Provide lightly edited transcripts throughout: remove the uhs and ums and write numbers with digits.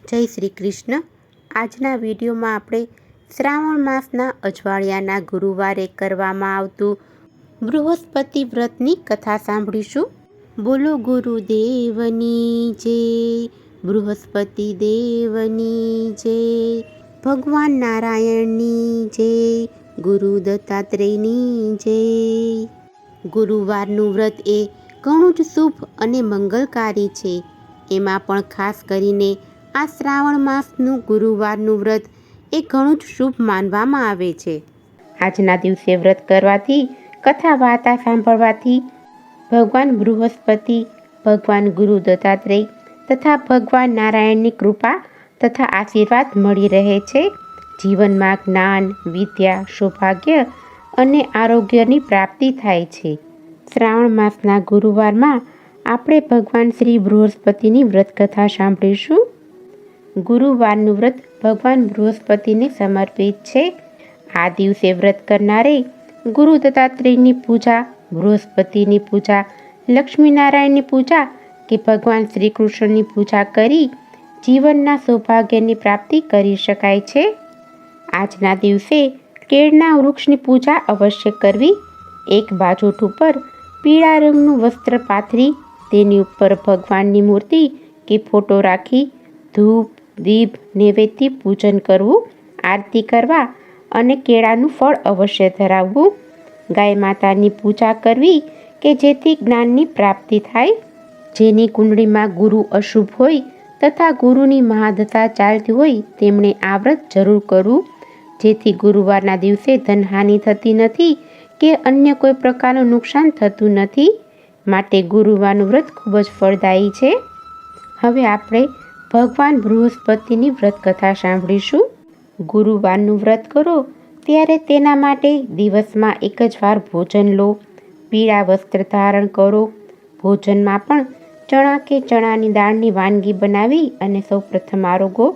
જય શ્રી કૃષ્ણ. આજના વિડીયોમાં આપણે શ્રાવણ માસના અજવાળિયાના ગુરુવારે કરવામાં આવતું બૃહસ્પતિ વ્રતની કથા સાંભળીશું. બોલો ગુરુદેવની જય, બૃહસ્પતિ દેવની જય, ભગવાન નારાયણની જય, ગુરુ દત્તાત્રેયની જય. ગુરુવારનું વ્રત એ ઘણું જ શુભ અને મંગલકારી છે. એમાં પણ ખાસ કરીને આ શ્રાવણ માસનું ગુરુવારનું વ્રત એ ઘણું જ શુભ માનવામાં આવે છે. આજના દિવસે વ્રત કરવાથી, કથા વાર્તા સાંભળવાથી ભગવાન બૃહસ્પતિ, ભગવાન ગુરુ દત્તાત્રેય તથા ભગવાન નારાયણની કૃપા તથા આશીર્વાદ મળી રહે છે. જીવનમાં જ્ઞાન, વિદ્યા, સૌભાગ્ય અને આરોગ્યની પ્રાપ્તિ થાય છે. શ્રાવણ માસના ગુરુવારમાં આપણે ભગવાન શ્રી બૃહસ્પતિની વ્રત કથા સાંભળીશું. ગુરુવારનું વ્રત ભગવાન બૃહસ્પતિને સમર્પિત છે. આ દિવસે વ્રત કરનારે ગુરુ દત્તાત્રેયની પૂજા, બૃહસ્પતિની પૂજા, લક્ષ્મીનારાયણની પૂજા કે ભગવાન શ્રી કૃષ્ણની પૂજા કરી જીવનના સૌભાગ્યની પ્રાપ્તિ કરી શકાય છે. આજના દિવસે કેળના વૃક્ષની પૂજા અવશ્ય કરવી. એક બાજોટ ઉપર પીળા રંગનું વસ્ત્ર પાથરી તેની ઉપર ભગવાનની મૂર્તિ કે ફોટો રાખી ધૂપ, દીપ, નૈવેદ્ય પૂજન કરવું, આરતી કરવા અને કેળાનું ફળ અવશ્ય ધરાવવું. ગાય માતાની પૂજા કરવી કે જેથી જ્ઞાનની પ્રાપ્તિ થાય. જેની કુંડળીમાં ગુરુ અશુભ હોય તથા ગુરુની મહાદશા ચાલતી હોય તેમણે આ વ્રત જરૂર કરવું, જેથી ગુરુવારના દિવસે ધનહાનિ થતી નથી કે અન્ય કોઈ પ્રકારનું નુકસાન થતું નથી. માટે ગુરુવારનું વ્રત ખૂબ જ ફળદાયી છે. હવે આપણે ભગવાન બૃહસ્પતિની વ્રત કથા સાંભળીશું. ગુરુવારનું વ્રત કરો ત્યારે તેના માટે દિવસમાં એક જ વાર ભોજન લો. પીળા વસ્ત્ર ધારણ કરો. ભોજનમાં પણ ચણા કે ચણાની દાળની વાનગી બનાવી અને સૌપ્રથમ આરોગો.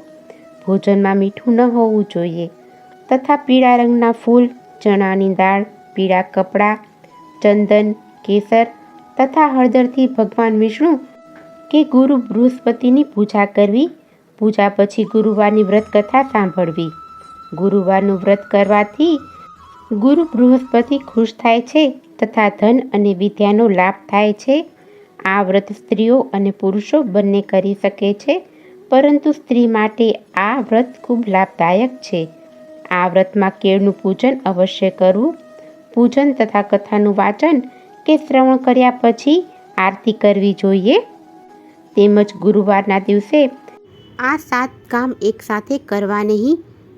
ભોજનમાં મીઠું ન હોવું જોઈએ તથા પીળા રંગના ફૂલ, ચણાની દાળ, પીળા કપડાં, ચંદન, કેસર તથા હળદરથી ભગવાન વિષ્ણુ કે ગુરુ બૃહસ્પતિની પૂજા કરવી. પૂજા પછી ગુરુવારની વ્રત કથા સાંભળવી. ગુરુવારનું વ્રત કરવાથી ગુરુ બૃહસ્પતિ ખુશ થાય છે તથા ધન અને વિદ્યાનો લાભ થાય છે. આ વ્રત સ્ત્રીઓ અને પુરુષો બંને કરી શકે છે, પરંતુ સ્ત્રી માટે આ વ્રત ખૂબ લાભદાયક છે. આ વ્રતમાં કેળનું પૂજન અવશ્ય કરવું. પૂજન તથા કથાનું વાંચન કે શ્રવણ કર્યા પછી આરતી કરવી જોઈએ. તેમજ ગુરુવારના દિવસે આ 7 કામ એકસાથે કરવા નહીં,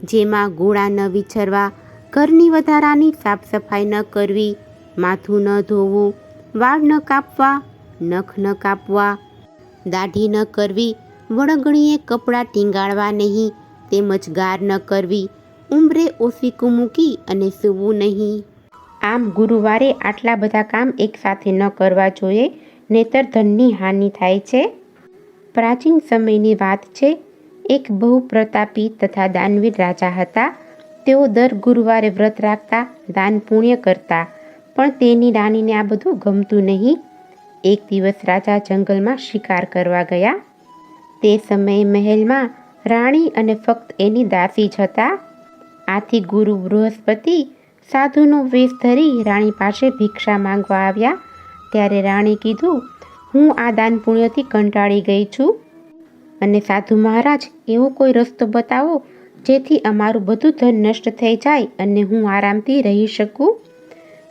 જેમાં ગોળા ન વિછરવા, ઘરની વધારાની સાફ સફાઈ ન કરવી, માથું ન ધોવું, વાળ ન કાપવા, નખ ન કાપવા, દાઢી ન કરવી, વળગણીએ કપડાં ટીંગાળવા નહીં, તેમજ ગાર ન કરવી, ઉંબરે ઓશીકું મૂકી અને સૂવું નહીં. આમ ગુરુવારે આટલા બધા કામ એકસાથે ન કરવા જોઈએ, નહીંતર ધનની હાનિ થાય છે. પ્રાચીન સમયની વાત છે. એક બહુ પ્રતાપી તથા દાનવીર રાજા હતા. તેઓ દર ગુરુવારે વ્રત રાખતા, દાન પુણ્ય કરતા, પણ તેની રાણીને આ બધું ગમતું નહીં. એક દિવસ રાજા જંગલમાં શિકાર કરવા ગયા. તે સમયે મહેલમાં રાણી અને ફક્ત એની દાસી જ હતા. આથી ગુરુ બૃહસ્પતિ સાધુનો વેશ ધરી રાણી પાસે ભિક્ષા માંગવા આવ્યા. ત્યારે રાણી કીધું, હું આ દાન પુણ્યથી કંટાળી ગઈ છું અને સાધુ મહારાજ એવો કોઈ રસ્તો બતાવો જેથી અમારું બધું ધન નષ્ટ થઈ જાય અને હું આરામથી રહી શકું.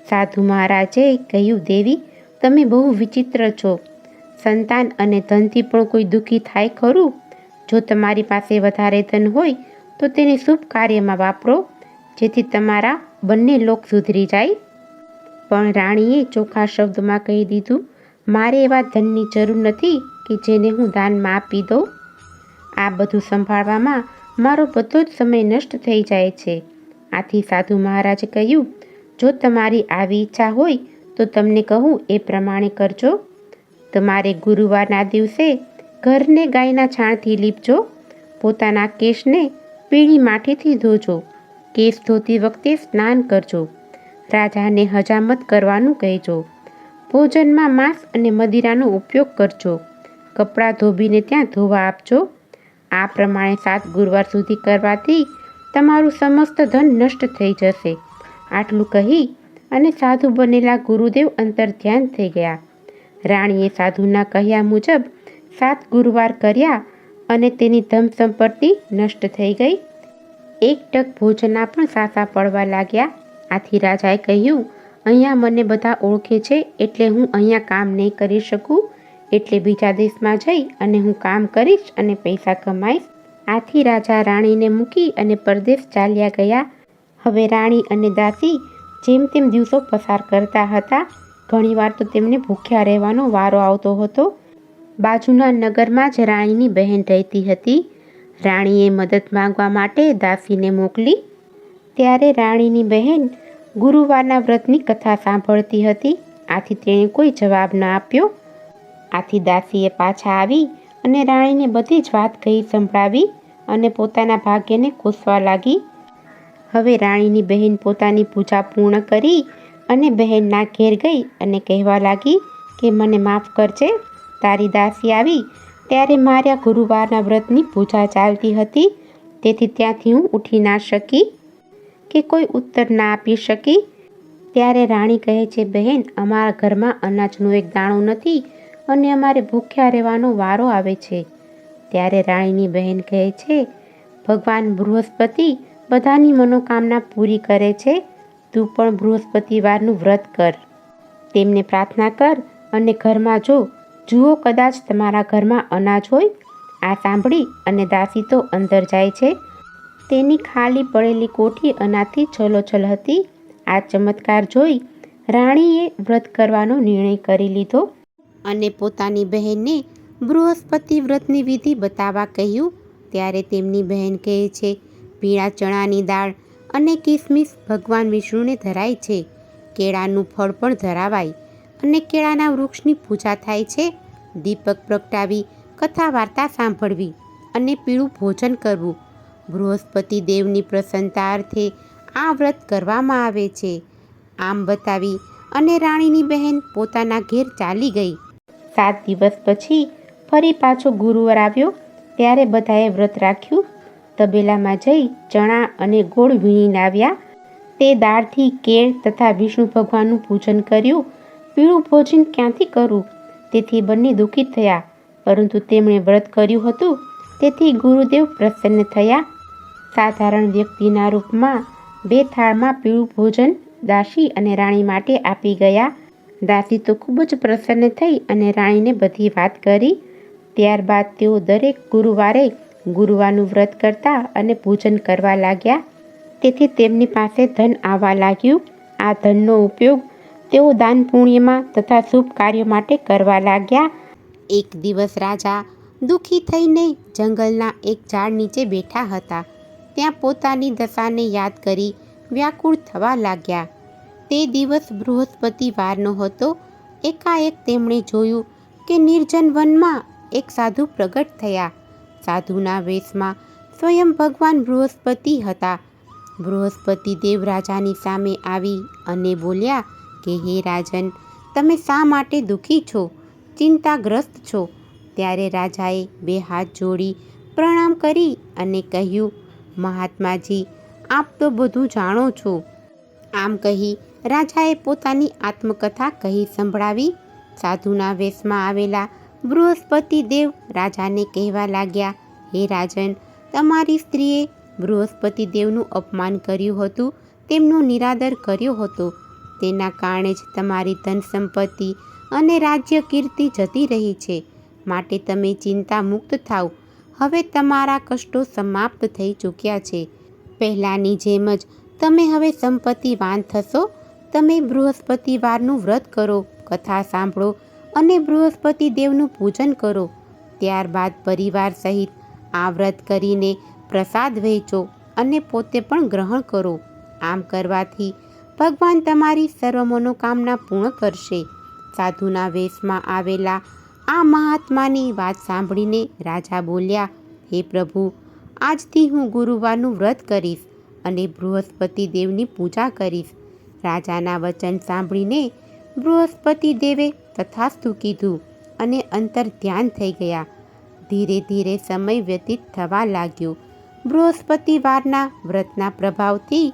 સાધુ મહારાજે કહ્યું, દેવી, તમે બહુ વિચિત્ર છો. સંતાન અને ધનથી પણ કોઈ દુઃખી થાય ખરું? જો તમારી પાસે વધારે ધન હોય તો તેને શુભ કાર્યમાં વાપરો, જેથી તમારા બંને લોક સુધરી જાય. પણ રાણીએ ચોખ્ખા શબ્દમાં કહી દીધું, મારે એવા ધનની જરૂર નથી કે જેને હું દાનમાં આપી દઉં. આ બધું સંભાળવામાં મારો બધો જ સમય નષ્ટ થઈ જાય છે. આથી સાધુ મહારાજે કહ્યું, જો તમારી આવી ઈચ્છા હોય તો તમને કહું એ પ્રમાણે કરજો. તમારે ગુરુવારના દિવસે ઘરને ગાયના છાણથી લીપજો. પોતાના કેશને પીળી માટીથી ધોજો. કેશ ધોતી વખતે સ્નાન કરજો. રાજાને હજામત કરવાનું કહેજો. ભોજનમાં માંસ અને મદિરાનો ઉપયોગ કરજો. કપડાં ધોબીને ત્યાં ધોવા આપજો. આ પ્રમાણે 7 ગુરુવાર સુધી કરવાથી તમારું સમસ્ત ધન નષ્ટ થઈ જશે. આટલું કહી અને સાધુ બનેલા ગુરુદેવ અંતર્ધ્યાન થઈ ગયા. રાણીએ સાધુના કહ્યા મુજબ 7 ગુરુવાર કર્યા અને તેની ધન સંપત્તિ નષ્ટ થઈ ગઈ. એક ટક ભોજનના પણ સાસા પડવા લાગ્યા. આથી રાજાએ કહ્યું, અહીંયા મને બધા ઓળખે છે એટલે હું અહીંયા કામ નહીં કરી શકું, એટલે બીજા દેશમાં જઈ અને હું કામ કરીશ અને પૈસા કમાઈશ. આથી રાજા રાણીને મૂકી અને પરદેશ ચાલ્યા ગયા. હવે રાણી અને દાસી જેમ તેમ દિવસો પસાર કરતા હતા. ઘણીવાર તો તેમને ભૂખ્યા રહેવાનો વારો આવતો હતો. બાજુના નગરમાં જ રાણીની બહેન રહેતી હતી. રાણીએ મદદ માંગવા માટે દાસીને મોકલી. ત્યારે રાણીની બહેન ગુરુવારના વ્રતની કથા સાંભળતી હતી. આથી તેણે કોઈ જવાબ ન આપ્યો. આથી દાસીએ પાછા આવી અને રાણીને બધી જ વાત કહી સંભળાવી અને પોતાના ભાગ્યને કોસવા લાગી. હવે રાણીની બહેન પોતાની પૂજા પૂર્ણ કરી અને બહેનના ઘેર ગઈ અને કહેવા લાગી કે મને માફ કરજે, તારી દાસી આવી ત્યારે મારા ગુરુવારના વ્રતની પૂજા ચાલતી હતી, તેથી ત્યાંથી હું ઉઠી ના શકી કે કોઈ ઉત્તર ના આપી શકી. ત્યારે રાણી કહે છે, બહેન, અમારા ઘરમાં અનાજનો એક દાણો નથી અને અમારે ભૂખ્યા રહેવાનો વારો આવે છે. ત્યારે રાણીની બહેન કહે છે, ભગવાન બૃહસ્પતિ બધાની મનોકામના પૂરી કરે છે. તું પણ બૃહસ્પતિવારનું વ્રત કર, તેમને પ્રાર્થના કર અને ઘરમાં જુઓ કદાચ તમારા ઘરમાં અનાજ હોય. આ સાંભળી અને દાસી તો અંદર જાય છે. તેની ખાલી પડેલી કોઠી અનાજથી છલોછલ હતી. આ ચમત્કાર જોઈ રાણીએ વ્રત કરવાનો નિર્ણય કરી લીધો અને પોતાની બહેનને બૃહસ્પતિ વ્રતની વિધિ બતાવવા કહ્યું. ત્યારે તેમની બહેન કહે છે, પીળા ચણાની દાળ અને કિસમિસ ભગવાન વિષ્ણુને ધરાય છે. કેળાનું ફળ પણ ધરાવાય અને કેળાના વૃક્ષની પૂજા થાય છે. દીપક પ્રગટાવી કથા વાર્તા સાંભળવી અને પીળું ભોજન કરવું. બૃહસ્પતિ દેવની પ્રસન્નતા અર્થે આ વ્રત કરવામાં આવે છે. આમ બતાવી અને રાણીની બહેન પોતાના ઘેર ચાલી ગઈ. 7 દિવસ પછી ફરી પાછો ગુરુવાર આવ્યો. ત્યારે બધાએ વ્રત રાખ્યું. તબેલામાં જઈ ચણા અને ગોળ વીણી લાવ્યા. તે દાળથી કેળ તથા વિષ્ણુ ભગવાનનું પૂજન કર્યું. પીળું ભોજન ક્યાંથી કરવું? તેથી બંને દુઃખી થયા. પરંતુ તેમણે વ્રત કર્યું હતું તેથી ગુરુદેવ પ્રસન્ન થયા. સાધારણ વ્યક્તિના રૂપમાં 2 થાળમાં પીળું ભોજન દાસી અને રાણી માટે આપી ગયા. દાસી તો ખૂબ જ પ્રસન્ન થઈ અને રાણીને બધી વાત કરી. ત્યારબાદ તેઓ દરેક ગુરુવારે ગુરુવારનું વ્રત કરતા અને પૂજન કરવા લાગ્યા. તેથી તેમની પાસે ધન આવવા લાગ્યું. આ ધનનો ઉપયોગ તેઓ દાન પુણ્યમાં તથા શુભ કાર્યો માટે કરવા લાગ્યા. એક દિવસ રાજા દુઃખી થઈને જંગલના એક ઝાડ નીચે બેઠા હતા. ત્યાં પોતાની દશાને યાદ કરી વ્યાકુળ થવા લાગ્યા. તે દિવસ બૃહસ્પતિવારનો હતો. એકાએક તેમણે જોયું કે નિર્જન વનમાં એક સાધુ પ્રગટ થયા. સાધુના વેશમાં સ્વયં ભગવાન બૃહસ્પતિ હતા. બૃહસ્પતિ દેવ રાજાની સામે આવી અને બોલ્યા કે હે રાજન, તમે શા માટે દુઃખી છો, ચિંતાગ્રસ્ત છો? ત્યારે રાજાએ 2 હાથ જોડી પ્રણામ કરી અને કહ્યું, મહાત્માજી, આપ તો બધું જાણો છો. આમ કહી રાજાએ પોતાની આત્મકથા કહી સંભળાવી. સાધુના વેશમાં આવેલા બૃહસ્પતિ દેવ રાજાને કહેવા લાગ્યા, હે રાજન, તમારી સ્ત્રીએ બૃહસ્પતિ દેવનું અપમાન કર્યું હતું, તેમનો નિરાદર કર્યો હતો. તેના કારણે જ તમારી ધન સંપત્તિ અને રાજ્ય કીર્તિ જતી રહી છે. માટે તમે ચિંતા મુક્ત થાવ. હવે તમારા કષ્ટો સમાપ્ત થઈ ચૂક્યા છે. પહેલાંની જેમ જ તમે હવે સંપત્તિવાન થશો. તમે બૃહસ્પતિવારનું વ્રત કરો, કથા સાંભળો અને બૃહસ્પતિ દેવનું પૂજન કરો. ત્યારબાદ પરિવાર સહિત આ વ્રત કરીને પ્રસાદ વહેંચો અને પોતે પણ ગ્રહણ કરો. આમ કરવાથી ભગવાન તમારી સર્વ મનોકામના પૂર્ણ કરશે. સાધુના વેશમાં આવેલા આ મહાત્માની વાત સાંભળીને રાજા બોલ્યા, હે પ્રભુ, આજથી હું ગુરુવારનું વ્રત કરીશ અને બૃહસ્પતિ દેવની પૂજા કરીશ. રાજાના વચન સાંભળીને બૃહસ્પતિ દેવે તથાસ્તુ કીધું અને અંતર ધ્યાન થઈ ગયા. ધીરે ધીરે સમય વ્યતીત થવા લાગ્યો. બૃહસ્પતિવારના વ્રતના પ્રભાવથી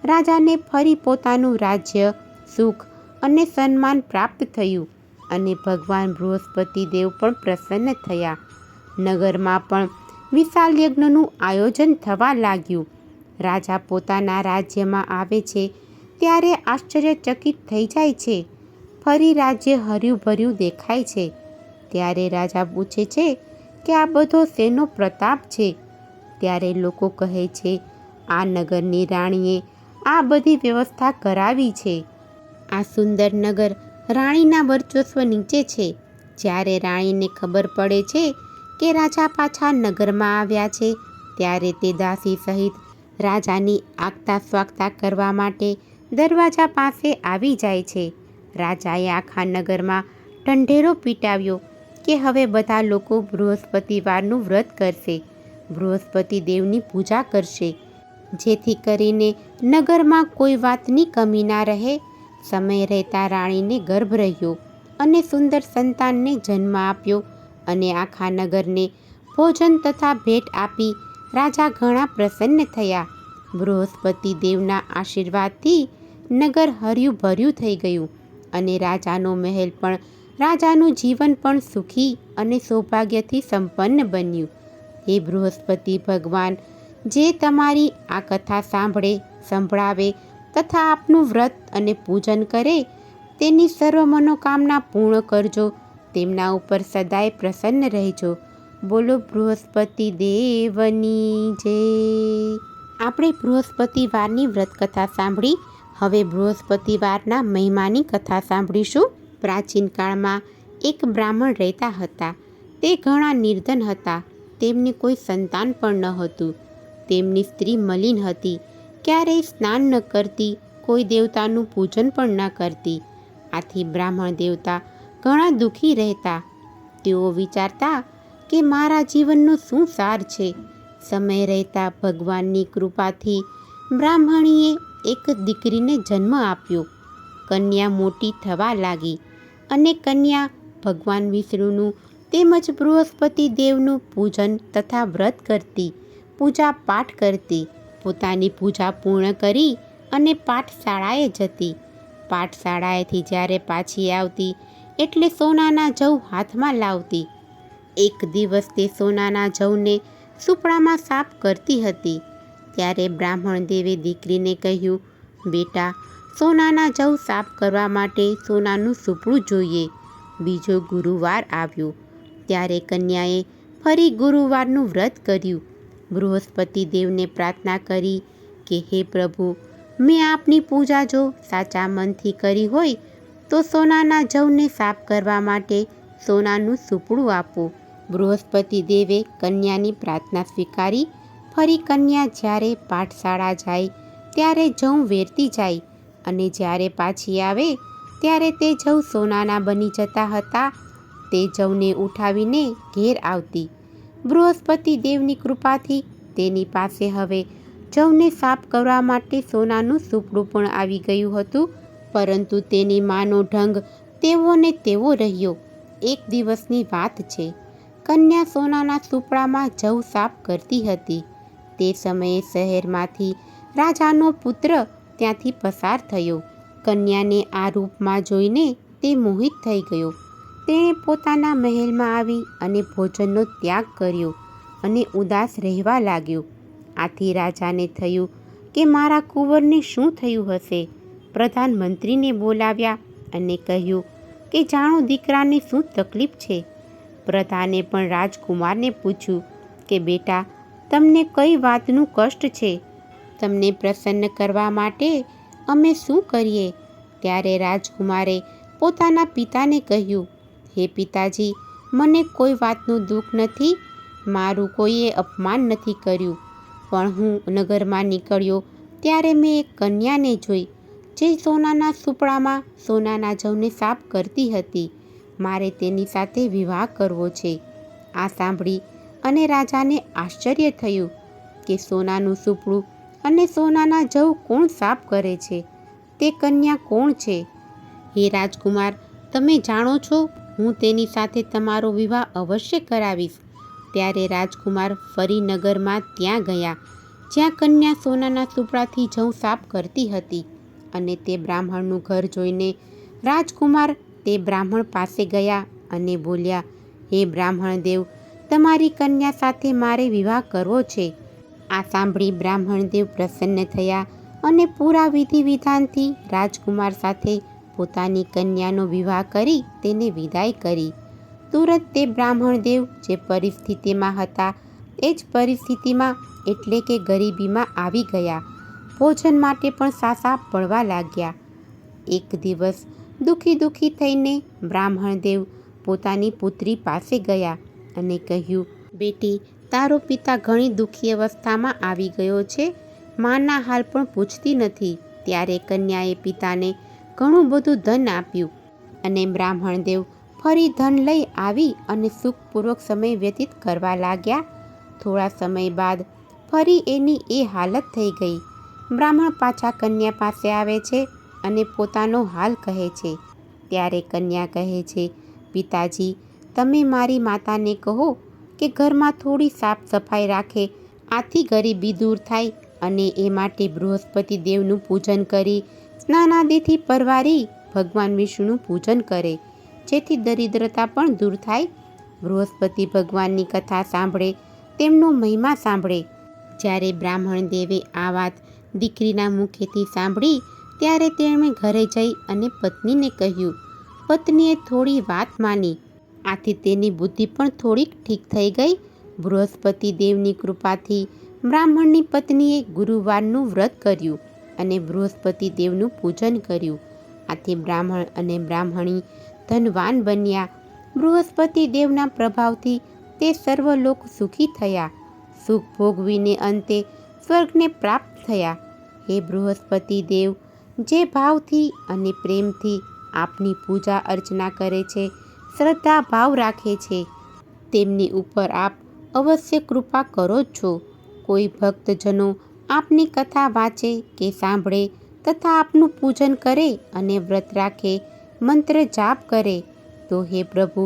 રાજાને ફરી પોતાનું રાજ્ય, સુખ અને સન્માન પ્રાપ્ત થયું અને ભગવાન બૃહસ્પતિ દેવ પણ પ્રસન્ન થયા. નગરમાં પણ વિશાળ યજ્ઞનું આયોજન થવા લાગ્યું. રાજા પોતાના રાજ્યમાં આવે છે ત્યારે આશ્ચર્યચકિત થઈ જાય છે. ફરી રાજ્ય હર્યું ભર્યું દેખાય છે. ત્યારે રાજા પૂછે છે કે આ બધો શેનો પ્રતાપ છે? ત્યારે લોકો કહે છે, આ નગરની રાણીએ આ બધી વ્યવસ્થા કરાવી છે. આ સુંદર નગર રાણીના વર્ચસ્વ નીચે છે. જ્યારે રાણીને ખબર પડે છે કે રાજા પાછા નગરમાં આવ્યા છે ત્યારે તે દાસી સહિત રાજાની આગતા સ્વાગતા કરવા માટે દરવાજા પાસે આવી જાય છે. રાજાએ આખા નગરમાં ઢંઢેરો પીટાવ્યો કે હવે બધા લોકો બૃહસ્પતિવારનું વ્રત કરશે, બૃહસ્પતિ દેવની પૂજા કરશે, જેથી કરીને નગરમાં કોઈ વાતની કમી ના રહે. સમય રહેતા રાણીને ગર્ભ રહ્યો અને સુંદર સંતાનને જન્મ આપ્યો અને આખા નગરને ભોજન તથા ભેટ આપી રાજા ઘણા પ્રસન્ન થયા. બૃહસ્પતિ દેવના આશીર્વાદથી નગર હર્યું ભર્યું થઈ ગયું અને રાજાનો મહેલ પણ, રાજાનું જીવન પણ સુખી અને સૌભાગ્યથી સંપન્ન બન્યું. હે બૃહસ્પતિ ભગવાન, જે તમારી આ કથા સાંભળે, સંભળાવે તથા આપનું વ્રત અને પૂજન કરે તેની સર્વ મનોકામના પૂર્ણ કરજો. તેમના ઉપર સદાય પ્રસન્ન રહેજો. બોલો બૃહસ્પતિ દેવની જય. આપણે બૃહસ્પતિવારની વ્રત કથા સાંભળી. હવે બૃહસ્પતિવારના મહિમાની કથા સાંભળીશું. પ્રાચીન કાળમાં એક બ્રાહ્મણ રહેતા હતા. તે ઘણા નિર્ધન હતા. તેમને કોઈ સંતાન પણ ન હતું. તેમની સ્ત્રી મલિન હતી, ક્યારેય સ્નાન ન કરતી, કોઈ દેવતાનું પૂજન પણ ન કરતી. આથી બ્રાહ્મણ દેવતા ઘણા દુઃખી રહેતા. તેઓ વિચારતા કે મારા જીવનનો શું સાર છે? સમય રહેતા ભગવાનની કૃપાથી બ્રાહ્મણીએ એક દીકરીને જન્મ આપ્યો. કન્યા મોટી થવા લાગી અને કન્યા ભગવાન વિષ્ણુનું તેમજ બૃહસ્પતિ દેવનું પૂજન તથા વ્રત કરતી, પૂજા પાઠ કરતી. પોતાની પૂજા પૂર્ણ કરી અને પાઠશાળાએ જતી. પાઠશાળાએથી જ્યારે પાછી આવતી એટલે સોનાના જવ હાથમાં લાવતી. એક દિવસ તે સોનાના જવને સૂપડામાં સાફ કરતી હતી. ત્યારે બ્રાહ્મણ દેવે દીકરીને કહ્યું, બેટા, સોનાના જવ સાફ કરવા માટે સોનાનું સૂપડું જોઈએ. બીજો ગુરુવાર આવ્યો ત્યારે કન્યાએ ફરી ગુરુવારનું વ્રત કર્યું. બૃહસ્પતિ દેવને પ્રાર્થના કરી કે હે પ્રભુ, મેં આપની પૂજા જો સાચા મનથી કરી હોય તો સોનાના જવને સાફ કરવા માટે સોનાનું સૂપડું આપો. બૃહસ્પતિ દેવે કન્યાની પ્રાર્થના સ્વીકારી. ફરી કન્યા જ્યારે પાઠશાળા જાય ત્યારે જવ વેરતી જાય અને જ્યારે પાછી આવે ત્યારે તે જવ સોનાના બની જતા હતા. તે જવને ઉઠાવીને ઘેર આવતી. બૃહસ્પતિ દેવની કૃપાથી તેની પાસે હવે જવને સાફ કરવા માટે સોનાનું સૂપડું પણ આવી ગયું હતું. પરંતુ તેની માનો ઢંગ તેવો ને તેવો રહ્યો. એક દિવસની વાત છે. કન્યા સોનાના સૂપડામાં જવ સાફ કરતી હતી. તે સમયે શહેરમાંથી રાજાનો પુત્ર ત્યાંથી પસાર થયો. કન્યાને આ રૂપમાં જોઈને તે મોહિત થઈ ગયો. તેણે પોતાના મહેલમાં આવી અને ભોજનનો ત્યાગ કર્યો અને ઉદાસ રહેવા લાગ્યો. આથી રાજાને થયું કે મારા કુંવરને શું થયું હશે. પ્રધાનમંત્રીને બોલાવ્યા અને કહ્યું કે જાણો દીકરાને શું તકલીફ છે. પ્રધાને પણ રાજકુમારને પૂછ્યું કે બેટા, તમને કઈ વાતનું કષ્ટ છે? તમને પ્રસન્ન કરવા માટે અમે શું કરીએ? ત્યારે રાજકુમારે પોતાના પિતાને કહ્યું, હે પિતાજી, મને કોઈ વાતનું દુઃખ નથી. મારું કોઈએ અપમાન નથી કર્યું. પણ હું નગરમાં નીકળ્યો ત્યારે મેં એક કન્યાને જોઈ જે સોનાના સૂપડામાં સોનાના જવને સાફ કરતી હતી. મારે તેની સાથે વિવાહ કરવો છે. આ સાંભળી અને રાજાને આશ્ચર્ય થયું કે સોનાનું સૂપડું અને સોનાના જવ કોણ સાફ કરે છે? તે કન્યા કોણ છે? હે રાજકુમાર, તમે જાણો છો, હું તેની સાથે તમારો વિવાહ અવશ્ય કરાવીશ. ત્યારે રાજકુમાર ફરી નગરમાં ત્યાં ગયા જ્યાં કન્યા સોનાના સુપડાથી જવ સાફ કરતી હતી. અને તે બ્રાહ્મણનું ઘર જોઈને રાજકુમાર તે બ્રાહ્મણ પાસે ગયા અને બોલ્યા, હે બ્રાહ્મણ દેવ, તમારી કન્યા સાથે મારે વિવાહ કરવો છે. આ સાંભળી બ્રાહ્મણદેવ પ્રસન્ન થયા અને પૂરા વિધિ વિધાનથી રાજકુમાર સાથે પોતાની કન્યાનો વિવાહ કરી તેને વિદાય કરી. તુરંત તે બ્રાહ્મણદેવ જે પરિસ્થિતિમાં હતા એ જ પરિસ્થિતિમાં એટલે કે ગરીબીમાં આવી ગયા. ભોજન માટે પણ સાસા પડવા લાગ્યા. એક દિવસ દુઃખી થઈને બ્રાહ્મણદેવ પોતાની પુત્રી પાસે ગયા અને કહ્યું, બેટી, તારો પિતા ઘણી દુઃખી અવસ્થામાં આવી ગયો છે. માના હાલ પણ પૂછતી નથી. ત્યારે કન્યાએ પિતાને ઘણું બધું ધન આપ્યું અને બ્રાહ્મણદેવ ફરી ધન લઈ આવી અને સુખપૂર્વક સમય વ્યતીત કરવા લાગ્યા. થોડા સમય બાદ ફરી એની એ હાલત થઈ ગઈ. બ્રાહ્મણ પાછા કન્યા પાસે આવે છે અને પોતાનો હાલ કહે છે. ત્યારે કન્યા કહે છે, પિતાજી, તમે મારી માતાને કહો કે ઘરમાં થોડી સાફ સફાઈ રાખે, આથી ગરીબી દૂર થાય અને એ માટે બૃહસ્પતિ દેવનું પૂજન કરી સ્નાનાદિથી પરવારી ભગવાન વિષ્ણુનું પૂજન કરે, જેથી દરિદ્રતા પણ દૂર થાય. બૃહસ્પતિ ભગવાનની કથા સાંભળે, તેમનો મહિમા સાંભળે. જ્યારે બ્રાહ્મણ દેવે આ વાત દીકરીના મુખેથી સાંભળી ત્યારે તેમણે ઘરે જઈ અને પત્નીને કહ્યું. પત્નીએ થોડી વાત માની, આથી તેની બુદ્ધિ પણ થોડીક ઠીક થઈ ગઈ. બૃહસ્પતિ દેવની કૃપાથી બ્રાહ્મણની પત્નીએ ગુરુવારનું વ્રત કર્યું અને બૃહસ્પતિ દેવનું પૂજન કર્યું. આથી બ્રાહ્મણ અને બ્રાહ્મણી ધનવાન બન્યા. બૃહસ્પતિ દેવના પ્રભાવથી તે સર્વલોક સુખી થયા. સુખ ભોગવીને અંતે સ્વર્ગને પ્રાપ્ત થયા. હે બૃહસ્પતિ દેવ, જે ભાવથી અને પ્રેમથી આપની પૂજા અર્ચના કરે છે, શ્રદ્ધા ભાવ રાખે છે, તેમની ઉપર આપ અવશ્ય કૃપા કરો જ છો. કોઈ ભક્તજનો આપની કથા વાંચે કે સાંભળે તથા આપનું પૂજન કરે અને વ્રત રાખે, મંત્ર જાપ કરે તો હે પ્રભુ,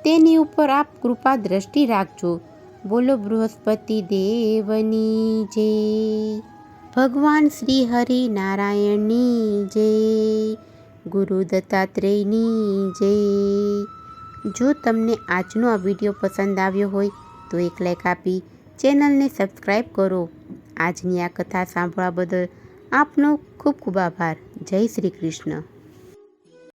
તેની ઉપર આપ કૃપા દ્રષ્ટિ રાખજો. બોલો બૃહસ્પતિ દેવની જય. ભગવાન શ્રી હરિ નારાયણની જય. ગુરુ દત્તાત્રેયની જય. જો તમને આજનો આ વિડીયો પસંદ આવ્યો હોય તો એક લાઈક આપી ચેનલને સબસ્ક્રાઈબ કરો. આજની આ કથા સાંભળવા બદલ આપનો ખૂબ ખૂબ આભાર. જય શ્રી કૃષ્ણ.